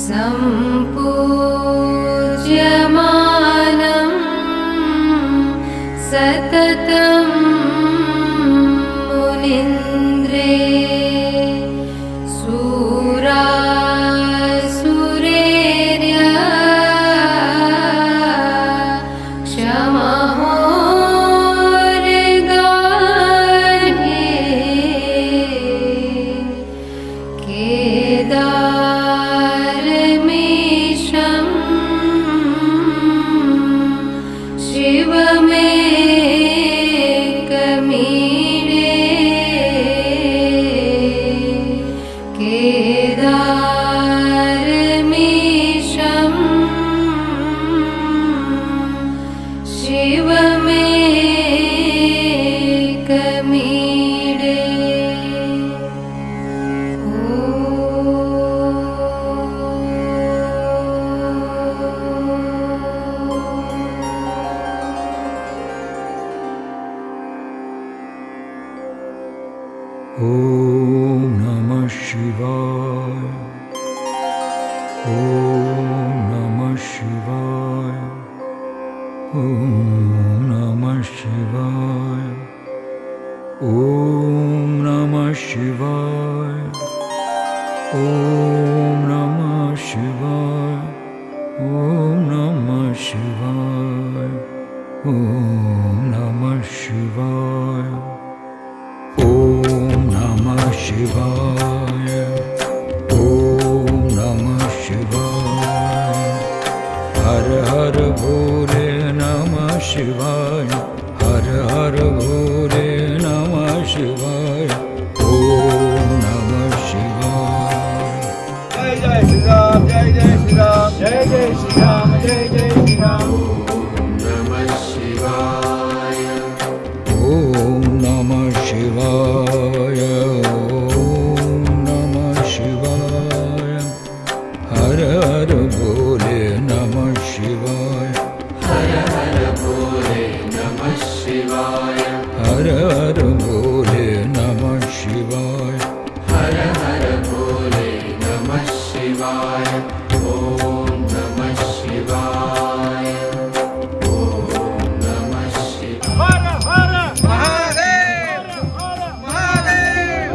सम्पूज्यमानं सततं मुनीन्द्रे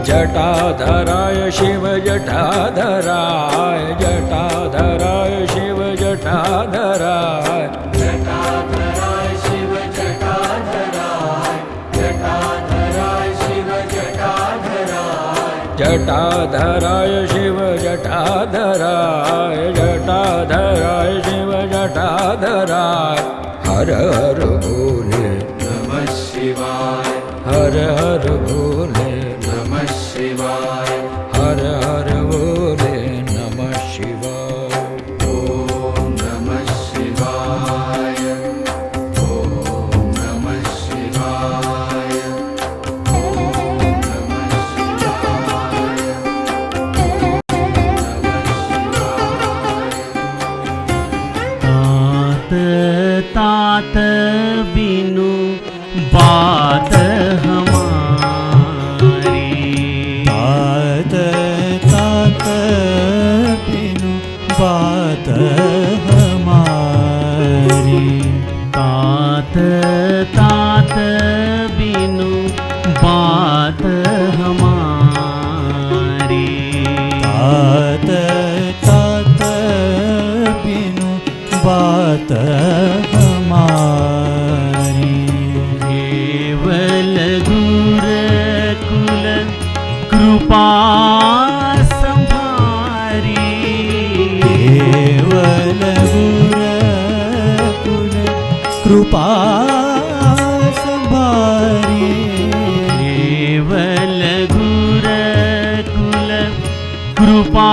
जटाधराय शिव जटाधराय, जटाधराय शिव जटाधराय, जटाधराय शिव जटाधराय, जटाधराय शिव जटाधराय, जटाधराय शिव जटाधराय, जटाधराय शिव जटाधराय। हर हर भोले नमः शिवाय, हर हर भोले नमः शिवाय, हर हर भोले नमः शिवाय। ओम नमः शिवाय, ओम नमः शिवाय, ओम नमः शिवाय, तात तात बिनु बात हमारी, तात तात बिनु बात हमारी, तात तात बिनु बात हमारी, तात तात बिनु बात हमारी। केवल गुरुकुल कृपा संभारी, केवल गुरुकुल कृपा संभारी, केवल गुरुकुल कृपा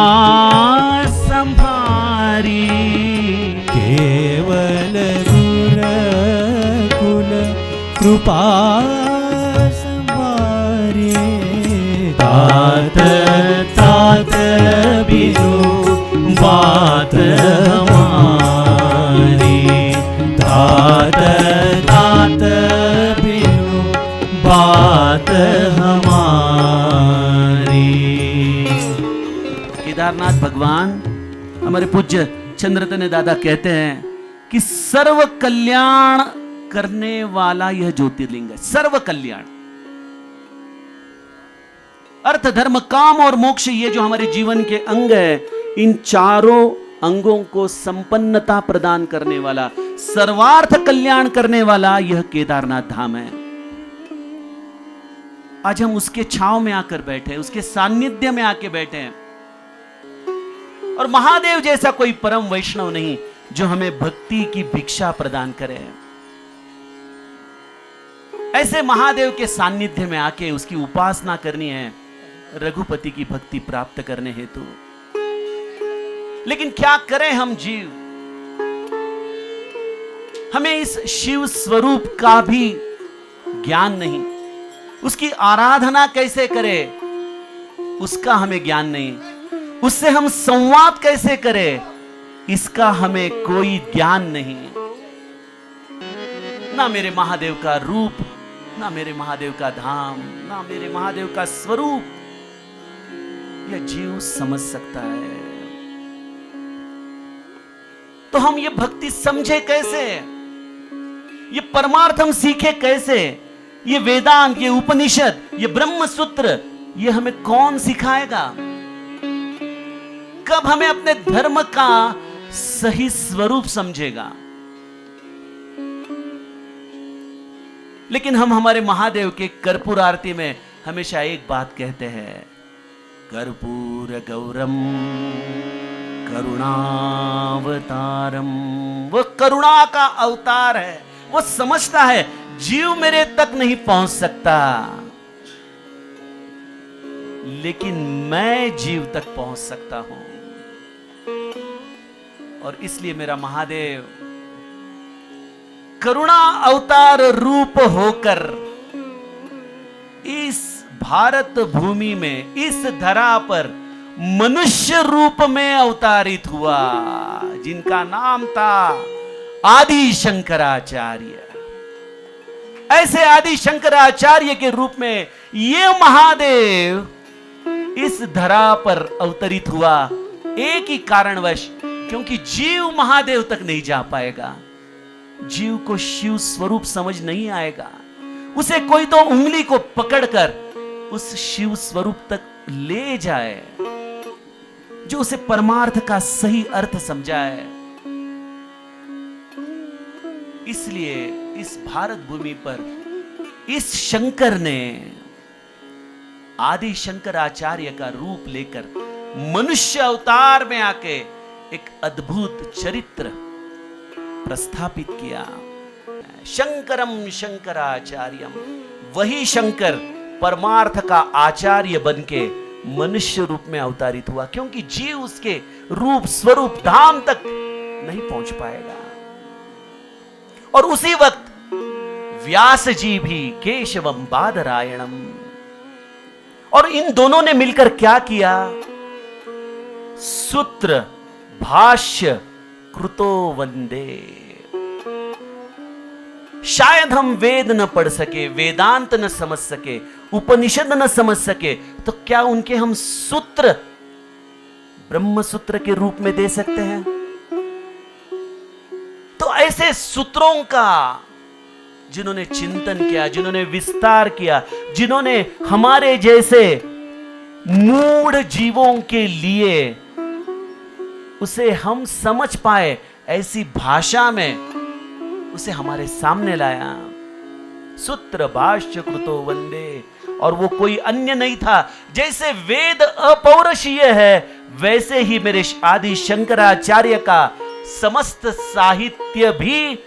संभारी, केवल गुरुकुल कृपा संभारी। तात तात बिनु बात हमारी, तात तात बिनु बात हमारी। केदारनाथ भगवान हमारे पूज्य चंद्रतने दादा कहते हैं कि सर्व कल्याण करने वाला यह ज्योतिर्लिंग है। सर्व कल्याण, अर्थ धर्म काम और मोक्ष, ये जो हमारे जीवन के अंग है, इन चारों अंगों को संपन्नता प्रदान करने वाला, सर्वार्थ कल्याण करने वाला यह केदारनाथ धाम है। आज हम उसके छांव में आकर बैठे, उसके सानिध्य में आके बैठे हैं। और महादेव जैसा कोई परम वैष्णव नहीं जो हमें भक्ति की भिक्षा प्रदान करे। ऐसे महादेव के सानिध्य में आके उसकी उपासना करनी है रघुपति की भक्ति प्राप्त करने हेतु। लेकिन क्या करें हम जीव, हमें इस शिव स्वरूप का भी ज्ञान नहीं, उसकी आराधना कैसे करें उसका हमें ज्ञान नहीं, उससे हम संवाद कैसे करें इसका हमें कोई ज्ञान नहीं। ना मेरे महादेव का रूप, ना मेरे महादेव का धाम, ना मेरे महादेव का स्वरूप यह जीव समझ सकता है। तो हम ये भक्ति समझे कैसे, ये परमार्थ हम सीखे कैसे, ये वेदांत, ये उपनिषद, ये ब्रह्म सूत्र, ये हमें कौन सिखाएगा? कब हमें अपने धर्म का सही स्वरूप समझेगा? लेकिन हम हमारे महादेव के कर्पूर आरती में हमेशा एक बात कहते हैं, कर्पूर गौरम करुणावतारम। वो करुणा का अवतार है। वो समझता है जीव मेरे तक नहीं पहुंच सकता, लेकिन मैं जीव तक पहुंच सकता हूं। और इसलिए मेरा महादेव करुणा अवतार रूप होकर इस भारत भूमि में, इस धरा पर मनुष्य रूप में अवतारित हुआ, जिनका नाम था आदि शंकराचार्य। ऐसे आदि शंकराचार्य के रूप में ये महादेव इस धरा पर अवतरित हुआ, एक ही कारणवश, क्योंकि जीव महादेव तक नहीं जा पाएगा। जीव को शिव स्वरूप समझ नहीं आएगा। उसे कोई तो उंगली को पकड़कर उस शिव स्वरूप तक ले जाए, जो उसे परमार्थ का सही अर्थ समझाए। इसलिए इस भारत भूमि पर इस शंकर ने आदि शंकराचार्य का रूप लेकर मनुष्य अवतार में आके एक अद्भुत चरित्र प्रस्थापित किया। शंकरम शंकराचार्यम, वही शंकर परमार्थ का आचार्य बनके मनुष्य रूप में अवतारित हुआ, क्योंकि जीव उसके रूप स्वरूप धाम तक नहीं पहुंच पाएगा। और उसी वक्त व्यास जी भी केशवम बादरायणम, और इन दोनों ने मिलकर क्या किया? सूत्र भाष्य कृतो वंदे। शायद हम वेद न पढ़ सके, वेदांत न समझ सके, उपनिषद न समझ सके, तो क्या उनके हम सूत्र ब्रह्म सूत्र के रूप में दे सकते हैं? तो ऐसे सूत्रों का जिन्होंने चिंतन किया, जिन्होंने विस्तार किया, जिन्होंने हमारे जैसे मूढ़ जीवों के लिए उसे हम समझ पाए ऐसी भाषा में उसे हमारे सामने लाया। सूत्र भाष्य कृतो वंदे, और वो कोई अन्य नहीं था। जैसे वेद अपौरुषीय है, वैसे ही मेरे आदि शंकराचार्य का समस्त साहित्य भी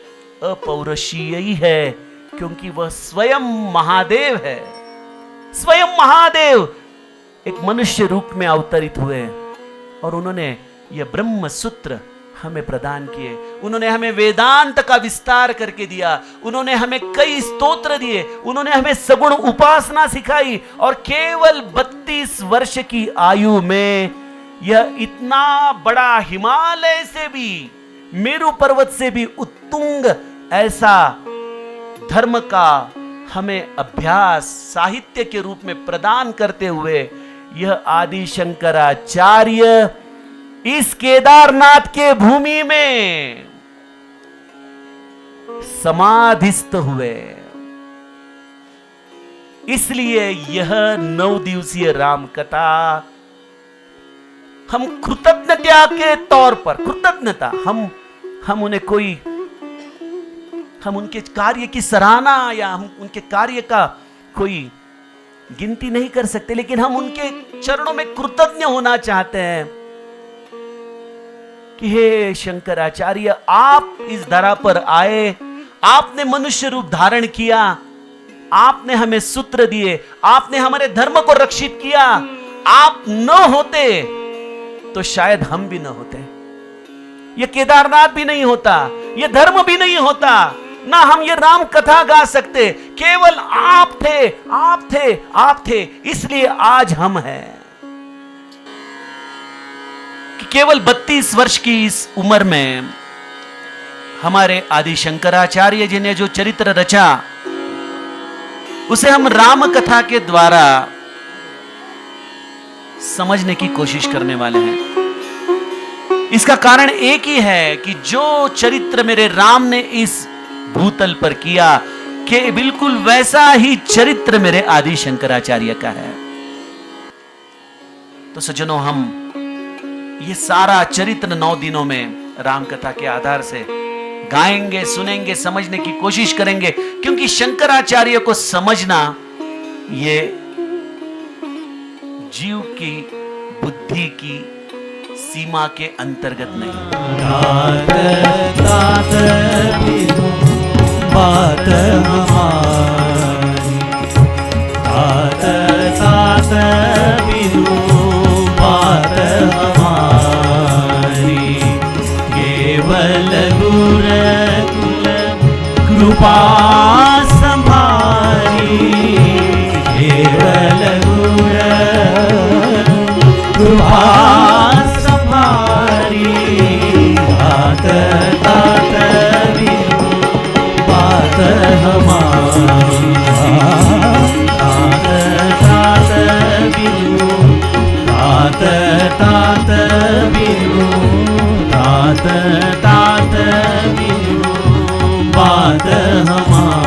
अपौरुषीय ही है, क्योंकि वह स्वयं महादेव है। स्वयं महादेव एक मनुष्य रूप में अवतरित हुए और उन्होंने यह ब्रह्म सूत्र हमें प्रदान किए। उन्होंने हमें वेदांत का विस्तार करके दिया, उन्होंने हमें कई स्तोत्र दिए, उन्होंने हमें सगुण उपासना सिखाई, और केवल 32 वर्ष की आयु में यह इतना बड़ा हिमालय से भी, मेरु पर्वत से भी उत्तुंग ऐसा धर्म का हमें अभ्यास साहित्य के रूप में प्रदान करते हुए यह आदि शंकराचार्य इस केदारनाथ के भूमि में समाधिस्थ हुए। इसलिए यह 9 दिवसीय राम कथा हम कृतज्ञता के तौर पर, कृतज्ञता, हम उन्हें कोई, हम उनके कार्य की सराहना या हम उनके कार्य का कोई गिनती नहीं कर सकते, लेकिन हम उनके चरणों में कृतज्ञ होना चाहते हैं कि हे शंकराचार्य, आप इस धरा पर आए, आपने मनुष्य रूप धारण किया, आपने हमें सूत्र दिए, आपने हमारे धर्म को रक्षित किया। आप न होते तो शायद हम भी न होते, यह केदारनाथ भी नहीं होता, यह धर्म भी नहीं होता, ना हम ये राम कथा गा सकते। केवल आप थे, आप थे, आप थे, इसलिए आज हम हैं। कि केवल 32 वर्ष की इस उम्र में हमारे आदि शंकराचार्य जी ने जो चरित्र रचा, उसे हम राम कथा के द्वारा समझने की कोशिश करने वाले हैं। इसका कारण एक ही है कि जो चरित्र मेरे राम ने इस भूतल पर किया, कि बिल्कुल वैसा ही चरित्र मेरे आदि शंकराचार्य का है। तो सज्जनों, हम ये सारा चरित्र 9 दिनों में राम कथा के आधार से गाएंगे, सुनेंगे, समझने की कोशिश करेंगे, क्योंकि शंकराचार्य को समझना ये जीव की बुद्धि की सीमा के अंतर्गत नहीं। तात तात बिनु बात हमारी, तात तात बिनु बात हमारी, केवल गुर कुल कृपा संभारी, केवल गुर कृपा संभारी, तात तात बिनु बात हमारी, तात तात बिनु, तात तात बिनु, तात तात बिनु बात हमारी।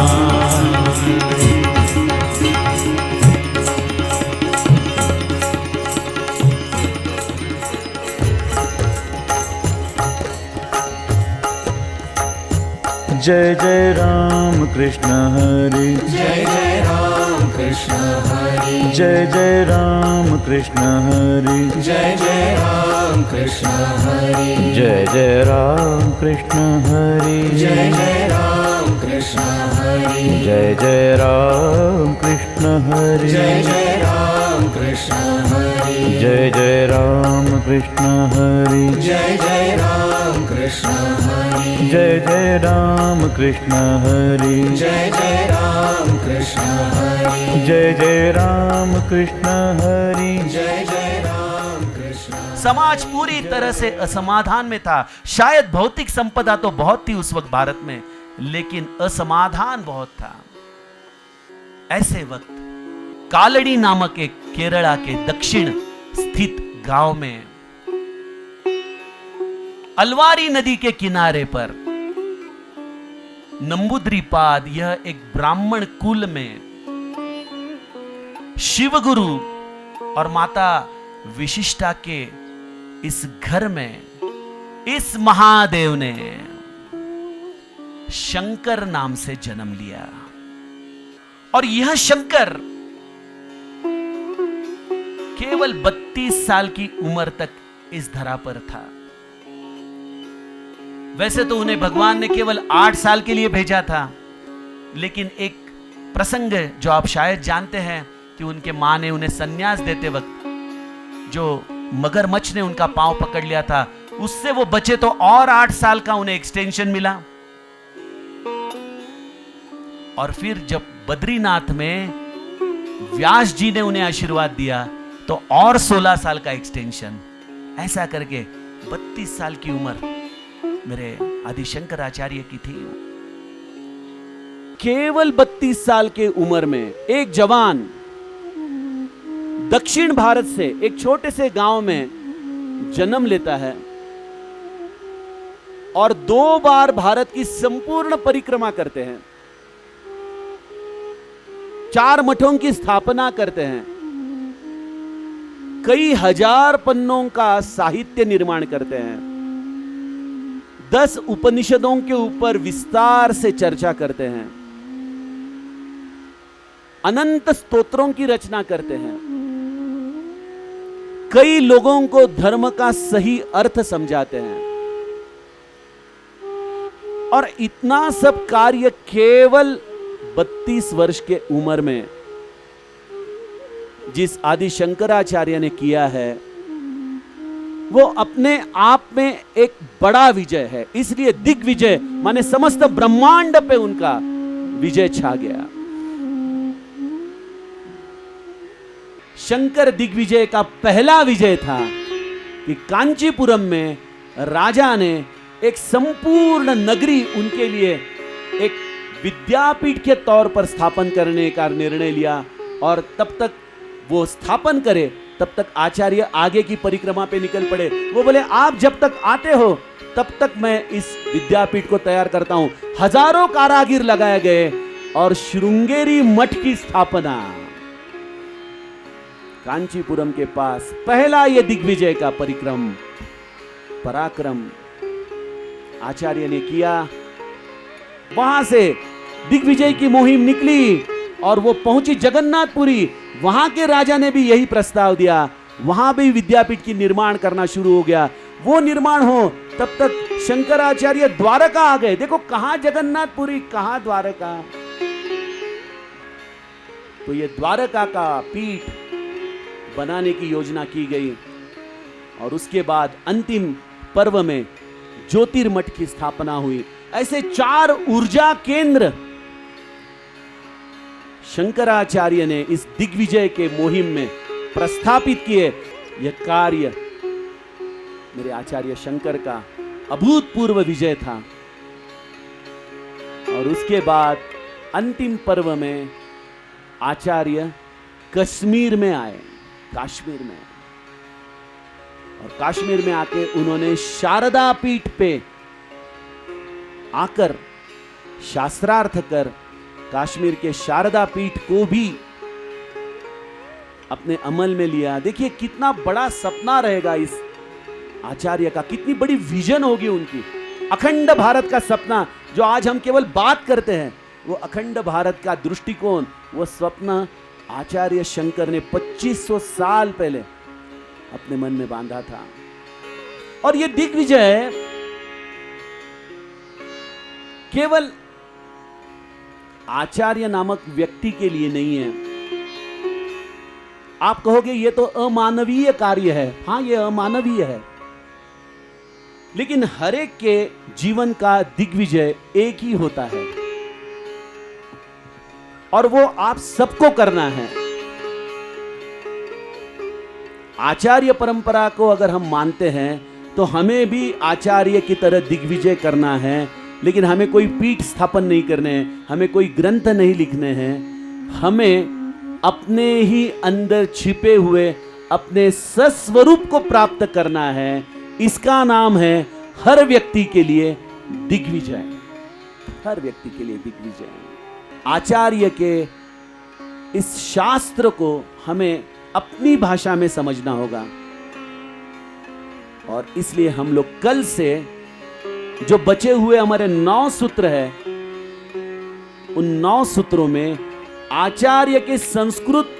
जय जय राम कृष्ण हरि, जय जय राम कृष्ण हरि, जय जय राम कृष्ण हरि, जय जय राम कृष्ण हरि, जय जय राम कृष्ण हरि, जय जय राम कृष्ण हरि, जय जय राम कृष्ण हरि, जय जय राम कृष्ण हरि, जय जय राम कृष्ण हरि, जय जय राम कृष्ण हरि, जय जय राम कृष्ण हरि, जय जय राम कृष्ण हरि, जय जय राम कृष्ण हरि। जय जय राम कृष्ण। समाज पूरी तरह से असमाधान में था। शायद भौतिक संपदा तो बहुत थी उस वक्त भारत में, लेकिन असमाधान बहुत था। ऐसे वक्त कालड़ी नामक एक केरला के दक्षिण स्थित गांव में अलवारी नदी के किनारे पर नंबूद्रिपाद, यह एक ब्राह्मण कुल में शिवगुरु और माता विशिष्टा के इस घर में इस महादेव ने शंकर नाम से जन्म लिया। और यह शंकर केवल 32 साल की उम्र तक इस धरा पर था। वैसे तो उन्हें भगवान ने केवल 8 साल के लिए भेजा था, लेकिन एक प्रसंग जो आप शायद जानते हैं कि उनके मां ने उन्हें संन्यास देते वक्त जो मगरमच्छ ने उनका पांव पकड़ लिया था, उससे वो बचे तो और 8 साल का उन्हें एक्सटेंशन मिला। और फिर जब बद्रीनाथ में व्यास जी ने उन्हें आशीर्वाद दिया तो और 16 साल का एक्सटेंशन। ऐसा करके 32 साल की उम्र मेरे आदि शंकराचार्य की थी। केवल 32 साल के उम्र में एक जवान दक्षिण भारत से एक छोटे से गांव में जन्म लेता है और 2 बार भारत की संपूर्ण परिक्रमा करते हैं, 4 मठों की स्थापना करते हैं, कई हजार पन्नों का साहित्य निर्माण करते हैं, 10 उपनिषदों के ऊपर विस्तार से चर्चा करते हैं, अनंत स्तोत्रों की रचना करते हैं, कई लोगों को धर्म का सही अर्थ समझाते हैं। और इतना सब कार्य केवल 32 वर्ष के उम्र में जिस आदि शंकराचार्य ने किया है, वो अपने आप में एक बड़ा विजय है। इसलिए दिग्विजय माने समस्त ब्रह्मांड पे उनका विजय छा गया। शंकर दिग्विजय का पहला विजय था कि कांचीपुरम में राजा ने एक संपूर्ण नगरी उनके लिए एक विद्यापीठ के तौर पर स्थापन करने का निर्णय लिया। और तब तक वो स्थापन करे तब तक आचार्य आगे की परिक्रमा पे निकल पड़े। वो बोले आप जब तक आते हो तब तक मैं इस विद्यापीठ को तैयार करता हूं। हजारों कारागिर लगाए गए और श्रृंगेरी मठ की स्थापना कांचीपुरम के पास पहला ये दिग्विजय का पराक्रम आचार्य ने किया। वहां से दिग्विजय की मुहिम निकली और वो पहुंची जगन्नाथपुरी। वहां के राजा ने भी यही प्रस्ताव दिया, वहां भी विद्यापीठ की निर्माण करना शुरू हो गया। वो निर्माण हो तब तक शंकराचार्य द्वारका आ गए। देखो कहां जगन्नाथपुरी, कहां द्वारका। तो ये द्वारका का पीठ बनाने की योजना की गई और उसके बाद अंतिम पर्व में ज्योतिर्मठ की स्थापना हुई। ऐसे 4 ऊर्जा केंद्र शंकराचार्य ने इस दिग्विजय के मुहिम में प्रस्थापित किए। यह कार्य मेरे आचार्य शंकर का अभूतपूर्व विजय था। और उसके बाद अंतिम पर्व में आचार्य कश्मीर में आए, काश्मीर में। और काश्मीर में आके उन्होंने शारदा पीठ पे आकर शास्त्रार्थ कर काश्मीर के शारदा पीठ को भी अपने अमल में लिया। देखिए कितना बड़ा सपना रहेगा इस आचार्य का, कितनी बड़ी विजन होगी उनकी। अखंड भारत का सपना जो आज हम केवल बात करते हैं, वो अखंड भारत का दृष्टिकोण, वो स्वप्न आचार्य शंकर ने 2500 साल पहले अपने मन में बांधा था। और ये दिग्विजय केवल आचार्य नामक व्यक्ति के लिए नहीं है। आप कहोगे ये तो अमानवीय कार्य है। हां, ये अमानवीय है, लेकिन हर एक के जीवन का दिग्विजय एक ही होता है और वो आप सबको करना है। आचार्य परंपरा को अगर हम मानते हैं तो हमें भी आचार्य की तरह दिग्विजय करना है, लेकिन हमें कोई पीठ स्थापन नहीं करने हैं, हमें कोई ग्रंथ नहीं लिखने हैं। हमें अपने ही अंदर छिपे हुए अपने सस्वरूप को प्राप्त करना है। इसका नाम है हर व्यक्ति के लिए दिग्विजय। हर व्यक्ति के लिए दिग्विजय। आचार्य के इस शास्त्र को हमें अपनी भाषा में समझना होगा। और इसलिए हम लोग कल से जो बचे हुए हमारे 9 सूत्र है, उन 9 सूत्रों में आचार्य के संस्कृत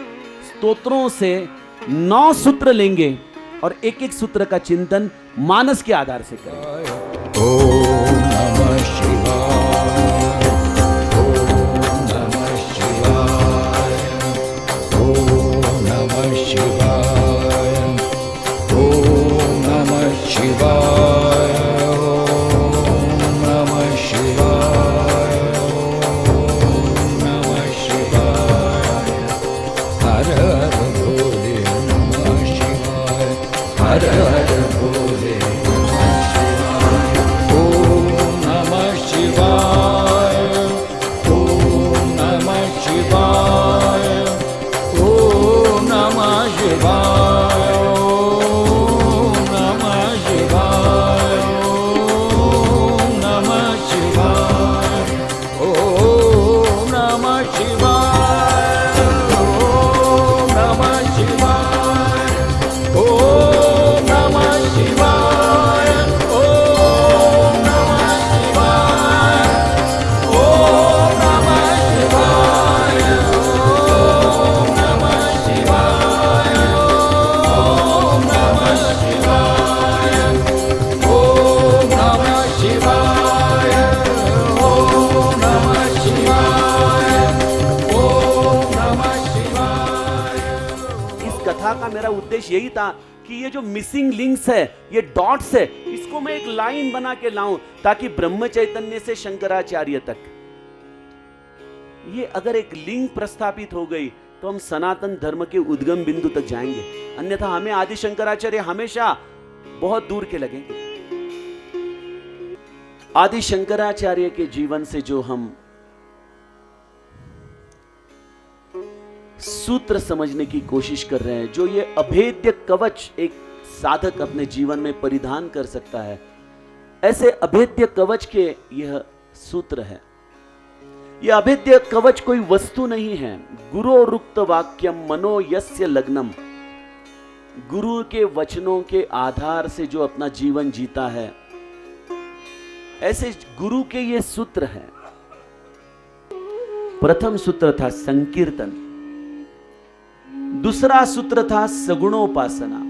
स्तोत्रों से 9 सूत्र लेंगे और एक एक सूत्र का चिंतन मानस के आधार से करेंगे। ओम नमः शिवाय, ओम नमः शिवाय, ओम नमः शिवाय, ओम नमः शिवाय, ओम नमः शिवाय, ओम नमः शिवाय। हर हर भोले नमः शिवाय, हर हर भोले उद्देश्य यही था कि ये जो मिसिंग लिंक्स है, ये डॉट्स है, इसको मैं एक लाइन बना के लाऊं ताकि ब्रह्म चैतन्य से शंकराचार्य तक ये अगर एक लिंक प्रस्थापित हो गई तो हम सनातन धर्म के उद्गम बिंदु तक जाएंगे। अन्यथा हमें आदि शंकराचार्य हमेशा बहुत दूर के लगेंगे। आदि शंकराचार्य के जीवन से जो हम सूत्र समझने की कोशिश कर रहे हैं, जो ये अभेद्य कवच एक साधक अपने जीवन में परिधान कर सकता है, ऐसे अभेद्य कवच के यह सूत्र है। यह अभेद्य कवच कोई वस्तु नहीं है। गुरोरुक्त वाक्यम मनो यस्य लग्नम, गुरु के वचनों के आधार से जो अपना जीवन जीता है, ऐसे गुरु के ये सूत्र हैं। प्रथम सूत्र था संकीर्तन, दूसरा सूत्र था सगुणोपासना,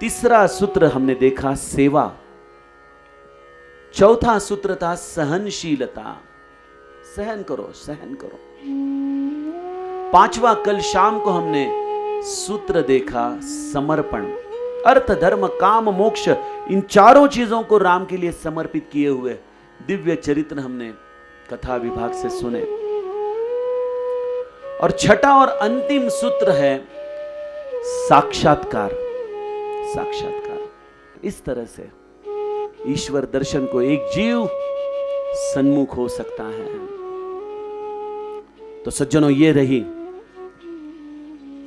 तीसरा सूत्र हमने देखा सेवा, चौथा सूत्र था सहनशीलता, सहन करो सहन करो। पांचवा कल शाम को हमने सूत्र देखा समर्पण, अर्थ धर्म काम मोक्ष, इन चारों चीजों को राम के लिए समर्पित किए हुए दिव्य चरित्र हमने कथा विभाग से सुने। और छठा और अंतिम सूत्र है साक्षात्कार। साक्षात्कार, इस तरह से ईश्वर दर्शन को एक जीव सन्मुख हो सकता है। तो सज्जनों, ये रही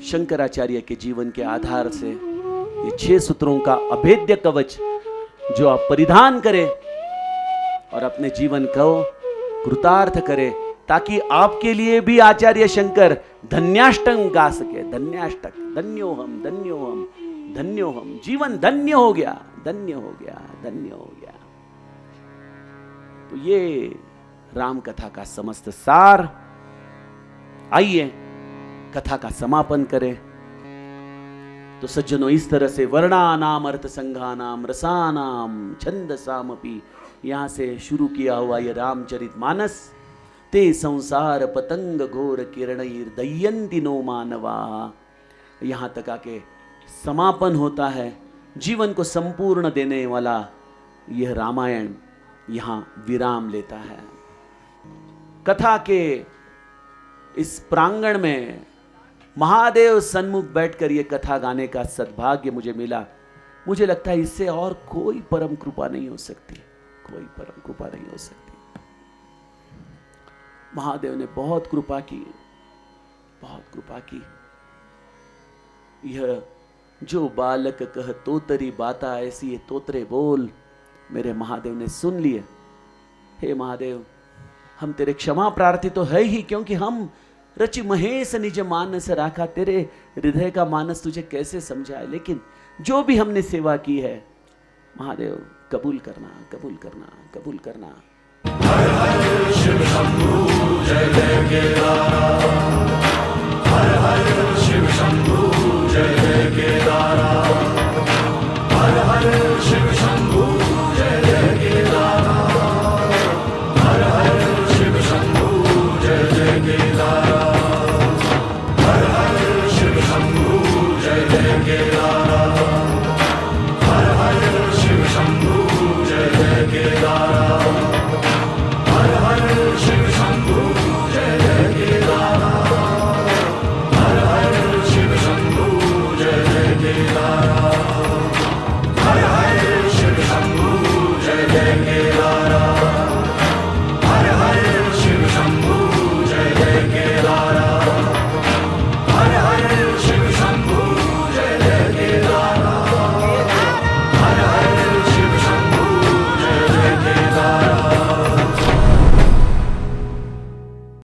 शंकराचार्य के जीवन के आधार से ये 6 सूत्रों का अभेद्य कवच जो आप परिधान करें और अपने जीवन को कृतार्थ करें, ताकि आपके लिए भी आचार्य शंकर धन्याष्टक गा सके। धन्याष्टक, धन्योहम धन्योहम धन्योहम, जीवन धन्य हो गया, धन्य हो गया, धन्य हो गया। तो ये राम कथा का समस्त सार। आइए कथा का समापन करें। तो सज्जनों, इस तरह से वर्णानाम अर्थ संघानाम रसानाम छंदसामपि, यहां से शुरू किया हुआ ये रामचरितमानस, ते संसार पतंग घोर किरणैर दय्यन्ति नो मानवा, यहां तक आके समापन होता है। जीवन को संपूर्ण देने वाला यह रामायण यहां विराम लेता है। कथा के इस प्रांगण में महादेव सन्मुख बैठकर यह कथा गाने का सद्भाग्य मुझे मिला। मुझे लगता है इससे और कोई परम कृपा नहीं हो सकती, कोई परम कृपा नहीं हो सकती। महादेव ने बहुत कृपा की, बहुत कृपा की। यह जो बालक कह तोतरी बाता, ऐसी ये तोतरे बोल मेरे महादेव ने सुन लिए। हे महादेव, हम तेरे क्षमा प्रार्थी तो है ही, क्योंकि हम रचि महेश निज मानस राखा, तेरे हृदय का मानस तुझे कैसे समझाए। लेकिन जो भी हमने सेवा की है महादेव, कबूल करना, कबूल करना, कबूल करना। हर हर शिव शंभू जय जय केदारा, हर हर शिव शंभू जय जय केदारा।